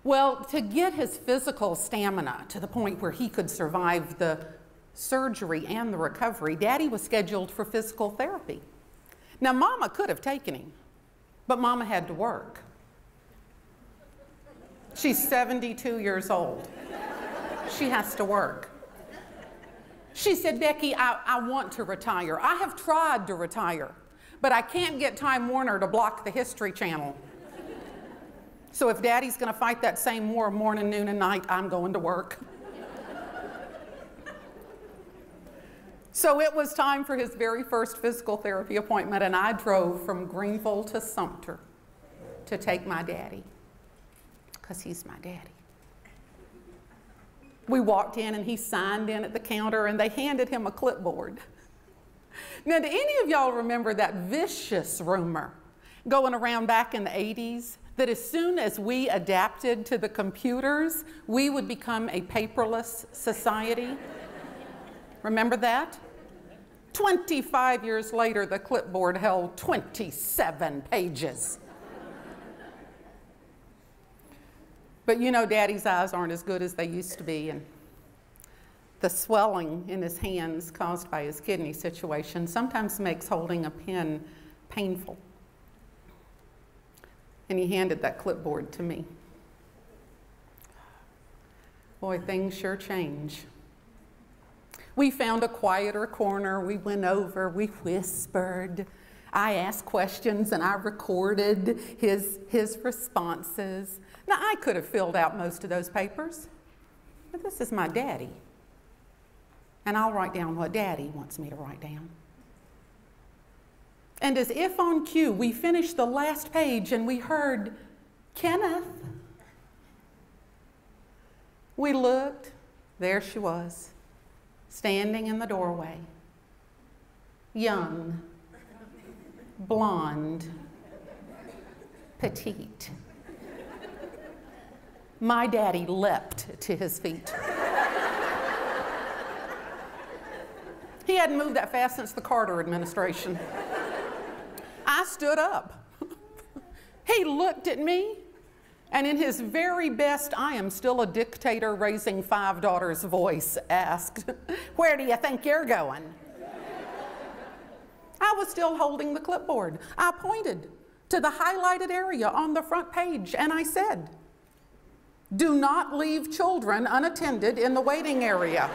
Well, to get his physical stamina to the point where he could survive the surgery and the recovery, Daddy was scheduled for physical therapy. Now, Mama could have taken him, but Mama had to work. She's 72 years old. She has to work. She said, Becky, I want to retire. I have tried to retire, but I can't get Time Warner to block the History Channel. So if Daddy's going to fight that same war morning, noon, and night, I'm going to work. So it was time for his very first physical therapy appointment, and I drove from Greenville to Sumter to take my daddy, because he's my daddy. We walked in, and he signed in at the counter, and they handed him a clipboard. Now, do any of y'all remember that vicious rumor going around back in the 80s that as soon as we adapted to the computers, we would become a paperless society? Remember that? 25 years later, the clipboard held 27 pages. But you know, Daddy's eyes aren't as good as they used to be, and the swelling in his hands caused by his kidney situation sometimes makes holding a pen painful. And he handed that clipboard to me. Boy, things sure change. We found a quieter corner. We went over, we whispered. I asked questions and I recorded his responses. Now, I could have filled out most of those papers, but this is my daddy. And I'll write down what Daddy wants me to write down. And as if on cue, we finished the last page and we heard, Kenneth. We looked, there she was, standing in the doorway. Young, blonde, petite. My daddy leapt to his feet. He hadn't moved that fast since the Carter administration. I stood up. He looked at me, and in his very best I am still a dictator raising 5 daughters voice asked, where do you think you're going? I was still holding the clipboard. I pointed to the highlighted area on the front page and I said, do not leave children unattended in the waiting area.